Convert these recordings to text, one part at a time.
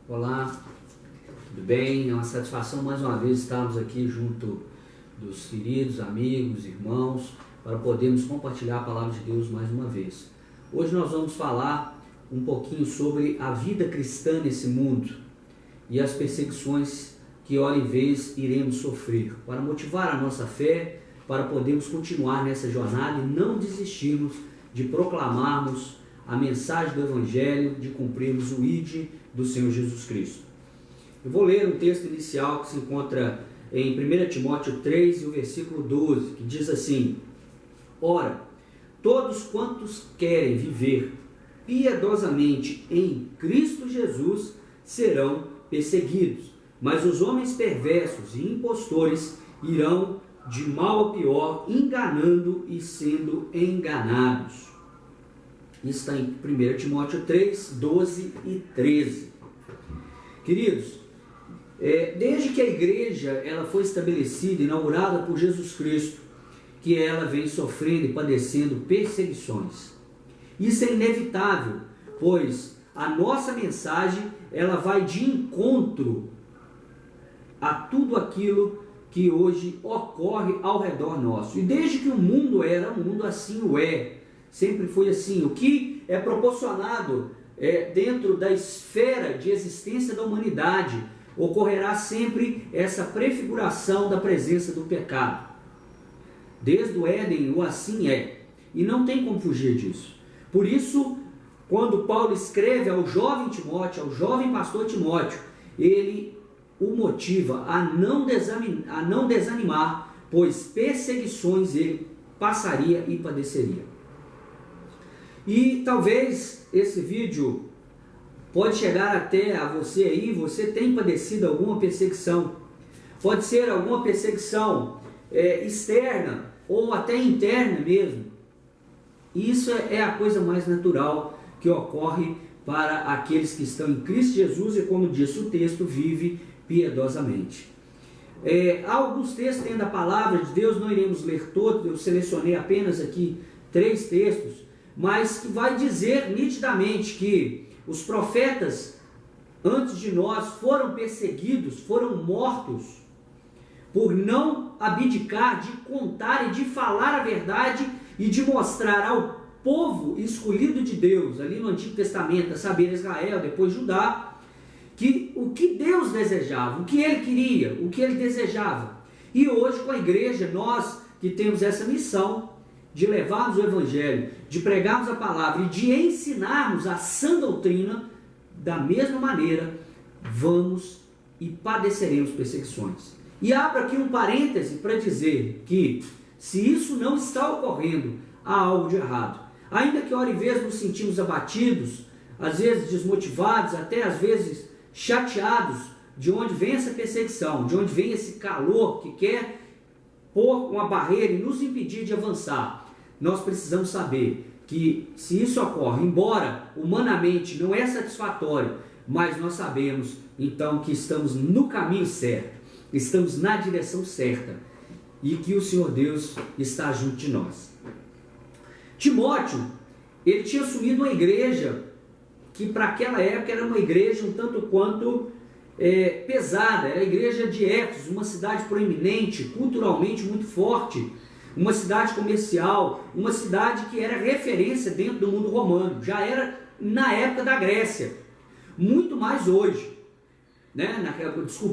Olá, tudo bem? É uma satisfação mais uma vez estarmos aqui junto dos queridos amigos, irmãos, para podermos compartilhar a palavra de Deus mais uma vez. Hoje nós vamos falar um pouquinho sobre a vida cristã nesse mundo e as perseguições que hora e vez iremos sofrer, para motivar a nossa fé, para podermos continuar nessa jornada e não desistirmos de proclamarmos a mensagem do Evangelho, de cumprirmos o ID do Senhor Jesus Cristo. Eu vou ler um texto inicial que se encontra em 1 Timóteo 3, e o versículo 12, que diz assim: Ora, todos quantos querem viver piedosamente em Cristo Jesus serão perseguidos, mas os homens perversos e impostores irão de mal a pior, enganando e sendo enganados. Isso está em 1 Timóteo 3, 12 e 13. Queridos, desde que a igreja ela foi estabelecida, inaugurada por Jesus Cristo, que ela vem sofrendo e padecendo perseguições. Isso é inevitável, pois a nossa mensagem ela vai de encontro a tudo aquilo que hoje ocorre ao redor nosso. E desde que o mundo era o mundo, assim o é. Sempre foi assim. O que é proporcionado dentro da esfera de existência da humanidade, ocorrerá sempre essa prefiguração da presença do pecado. Desde o Éden, o assim é. E não tem como fugir disso. Por isso, quando Paulo escreve ao jovem Timóteo, ao jovem pastor Timóteo, ele o motiva a não desanimar, pois perseguições ele passaria e padeceria. E talvez esse vídeo pode chegar até a você aí, você tem padecido alguma perseguição. Pode ser alguma perseguição externa ou até interna mesmo. E isso é a coisa mais natural que ocorre para aqueles que estão em Cristo Jesus e, como diz o texto, vive piedosamente. Há alguns textos dentro da palavra de Deus, não iremos ler todos, eu selecionei apenas aqui 3 textos, mas que vai dizer nitidamente que os profetas antes de nós foram perseguidos, foram mortos, por não abdicar de contar e de falar a verdade e de mostrar ao povo escolhido de Deus, ali no Antigo Testamento, a saber Israel, depois Judá, que o que Deus desejava, o que Ele queria, o que Ele desejava. E hoje com a igreja, nós que temos essa missão de levarmos o Evangelho, de pregarmos a palavra e de ensinarmos a sã doutrina, da mesma maneira, vamos e padeceremos perseguições. E abro aqui um parêntese para dizer que, se isso não está ocorrendo, há algo de errado. Ainda que hora e vez nos sentimos abatidos, às vezes desmotivados, até às vezes chateados, de onde vem essa perseguição, de onde vem esse calor que quer pôr uma barreira e nos impedir de avançar. Nós precisamos saber que, se isso ocorre, embora humanamente não é satisfatório, mas nós sabemos então que estamos no caminho certo, estamos na direção certa e que o Senhor Deus está junto de nós. Timóteo, ele tinha assumido uma igreja que para aquela época era uma igreja um tanto quanto pesada, era a igreja de Éfeso, uma cidade proeminente, culturalmente muito forte, uma cidade comercial, uma cidade que era referência dentro do mundo romano, já era na época da Grécia, muito mais hoje,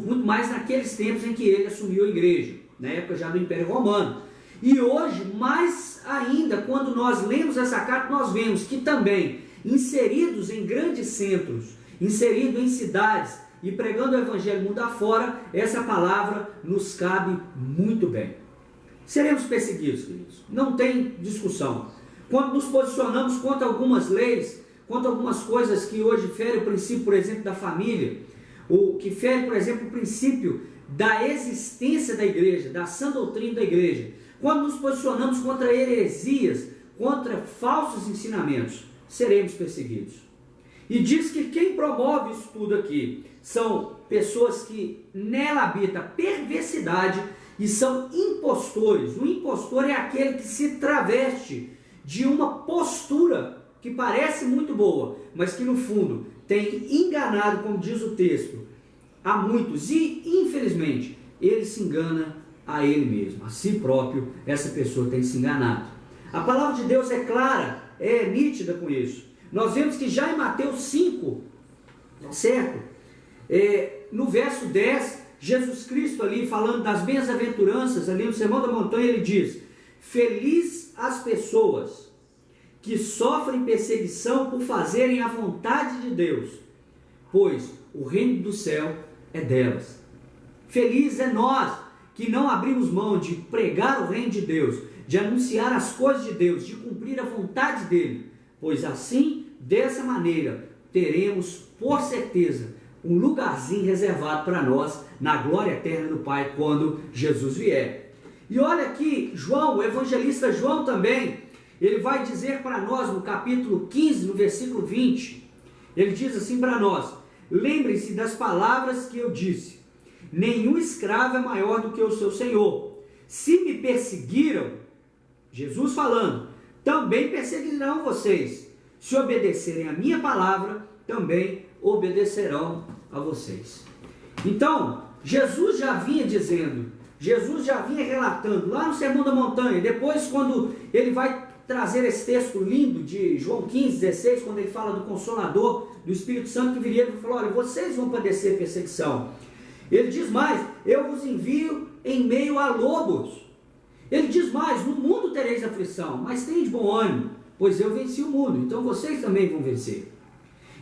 muito mais naqueles tempos em que ele assumiu a igreja, na época já do Império Romano. E hoje, mais ainda, quando nós lemos essa carta, nós vemos que também, inseridos em grandes centros, inseridos em cidades e pregando o Evangelho mundo afora, essa palavra nos cabe muito bem. Seremos perseguidos, queridos, não tem discussão. Quando nos posicionamos contra algumas leis, contra algumas coisas que hoje ferem o princípio, por exemplo, da família, ou que ferem, por exemplo, o princípio da existência da igreja, da sã doutrina da igreja, quando nos posicionamos contra heresias, contra falsos ensinamentos, seremos perseguidos. E diz que quem promove isso tudo aqui são pessoas que nela habita perversidade e são impostores. O impostor é aquele que se traveste de uma postura que parece muito boa, mas que no fundo tem enganado, como diz o texto, a muitos, e infelizmente ele se engana a ele mesmo, a si próprio. Essa pessoa tem se enganado. A palavra de Deus é clara, é nítida com isso. Nós vemos que já em Mateus 5, certo? No verso 10, Jesus Cristo ali falando das bem-aventuranças, ali no Sermão da Montanha, ele diz: feliz as pessoas que sofrem perseguição por fazerem a vontade de Deus, pois o reino do céu é delas. Feliz é nós que não abrimos mão de pregar o reino de Deus, de anunciar as coisas de Deus, de cumprir a vontade dele, pois assim, dessa maneira, teremos por certeza um lugarzinho reservado para nós na glória eterna do Pai quando Jesus vier. E olha aqui, João, o evangelista João também, ele vai dizer para nós no capítulo 15, no versículo 20, ele diz assim para nós: lembrem-se das palavras que eu disse, nenhum escravo é maior do que o seu senhor. Se me perseguiram, Jesus falando, também perseguirão vocês. Se obedecerem a minha palavra, também obedecerão a vocês. Então, Jesus já vinha dizendo, Jesus já vinha relatando lá no Sermão da Montanha. Depois, quando ele vai trazer esse texto lindo de João 15, 16, quando ele fala do Consolador, do Espírito Santo que viria, ele falou: olha, vocês vão padecer perseguição. Ele diz mais: eu vos envio em meio a lobos. Ele diz mais: no mundo tereis aflição, mas tenham de bom ânimo, pois eu venci o mundo, então vocês também vão vencer.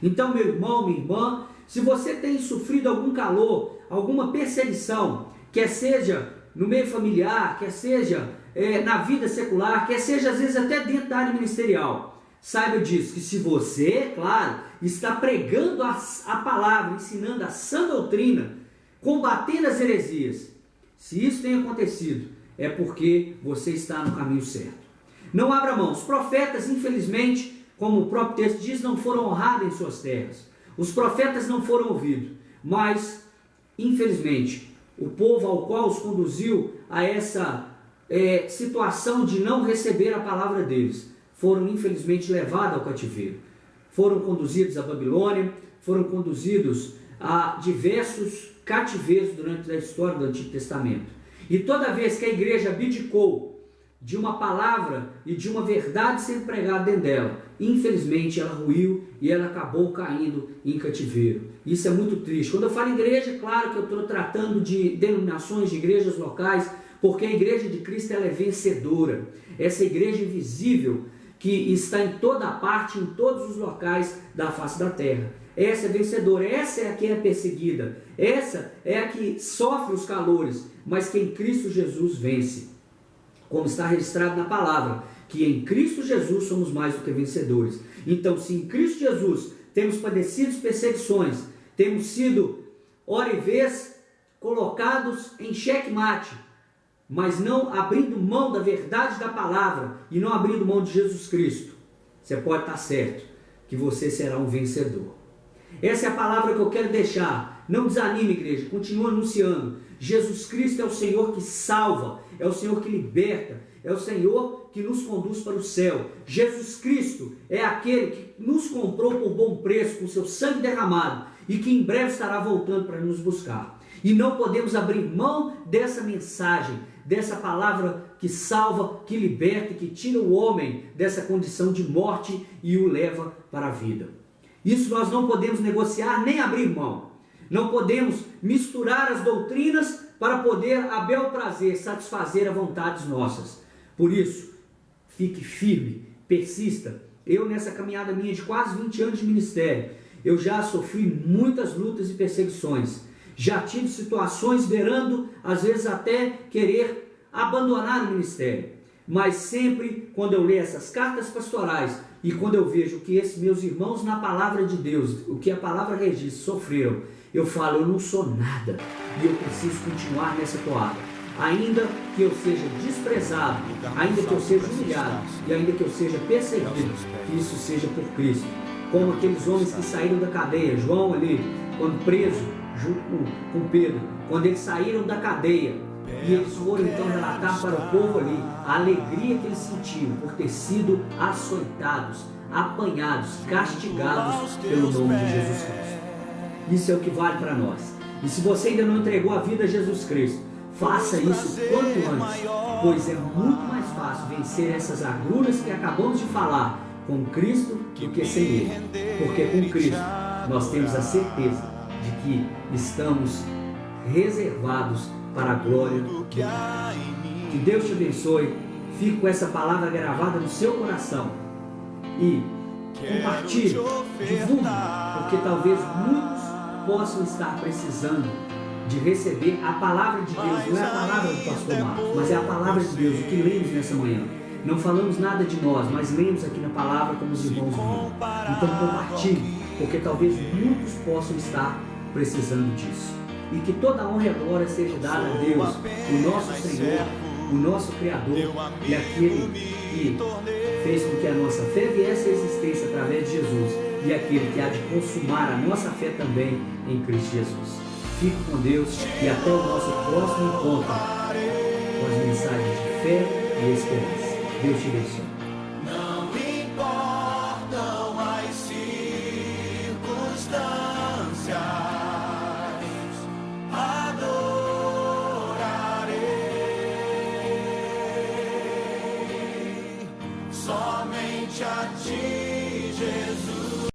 Então, meu irmão, minha irmã, se você tem sofrido algum calor, alguma perseguição, quer seja no meio familiar, quer seja na vida secular, quer seja às vezes até dentro da área ministerial, saiba disso, que se você, claro, está pregando a palavra, ensinando a sã doutrina, combatendo as heresias, se isso tem acontecido, é porque você está no caminho certo. Não abra mão. Os profetas, infelizmente, como o próprio texto diz, não foram honrados em suas terras. Os profetas não foram ouvidos, mas, infelizmente, o povo ao qual os conduziu a essa situação de não receber a palavra deles, foram infelizmente levados ao cativeiro. Foram conduzidos à Babilônia, foram conduzidos a diversos cativeiros durante a história do Antigo Testamento. E toda vez que a igreja abdicou de uma palavra e de uma verdade sendo pregada dentro dela, infelizmente ela ruiu e ela acabou caindo em cativeiro. Isso é muito triste. Quando eu falo igreja, claro que eu estou tratando de denominações, de igrejas locais, porque a igreja de Cristo ela é vencedora. Essa igreja invisível que está em toda parte, em todos os locais da face da terra. Essa é vencedora, essa é a que é perseguida, essa é a que sofre os calores, mas que em Cristo Jesus vence. Como está registrado na palavra, que em Cristo Jesus somos mais do que vencedores. Então, se em Cristo Jesus temos padecido perseguições, temos sido, hora e vez, colocados em xeque-mate, mas não abrindo mão da verdade da palavra e não abrindo mão de Jesus Cristo, você pode estar certo que você será um vencedor. Essa é a palavra que eu quero deixar. Não desanime, igreja, continue anunciando. Jesus Cristo é o Senhor que salva, é o Senhor que liberta, é o Senhor que nos conduz para o céu. Jesus Cristo é aquele que nos comprou por bom preço, com seu sangue derramado, e que em breve estará voltando para nos buscar. E não podemos abrir mão dessa mensagem, dessa palavra que salva, que liberta, que tira o homem dessa condição de morte e o leva para a vida. Isso nós não podemos negociar nem abrir mão. Não podemos misturar as doutrinas para poder, a bel prazer, satisfazer a vontades nossas. Por isso, fique firme, persista. Eu, nessa caminhada minha de quase 20 anos de ministério, eu já sofri muitas lutas e perseguições. Já tive situações beirando, às vezes até querer abandonar o ministério. Mas sempre, quando eu leio essas cartas pastorais e quando eu vejo que esses meus irmãos na palavra de Deus, o que a palavra registra, sofreram, eu falo, eu não sou nada e eu preciso continuar nessa toada. Ainda que eu seja desprezado, ainda que eu seja humilhado e ainda que eu seja perseguido, que isso seja por Cristo. Como aqueles homens que saíram da cadeia, João ali, quando preso, junto com Pedro, quando eles saíram da cadeia, e eles foram então relatar para o povo ali a alegria que eles sentiam por ter sido açoitados, apanhados, castigados pelo nome de Jesus Cristo. Isso é o que vale para nós. E se você ainda não entregou a vida a Jesus Cristo, faça isso quanto antes, pois é muito mais fácil vencer essas agruras que acabamos de falar com Cristo do que sem Ele. Porque com Cristo nós temos a certeza de que estamos reservados para a glória do Pai. Que Deus te abençoe. Fique com essa palavra gravada no seu coração e compartilhe, divulgue, porque talvez muitos possam estar precisando de receber a palavra de Deus. Não é a palavra do pastor Marcos, mas é a palavra de Deus, o que lemos nessa manhã. Não falamos nada de nós, mas lemos aqui na palavra como os irmãos viram. Então compartilhe, porque talvez muitos possam estar precisando disso. E que toda a honra e a glória seja dada a Deus, o nosso Senhor, o nosso Criador e aquele que fez com que a nossa fé viesse à existência através de Jesus e aquele que há de consumar a nossa fé também em Cristo Jesus. Fique com Deus e até o nosso próximo encontro com as mensagens de fé e esperança. Deus te abençoe.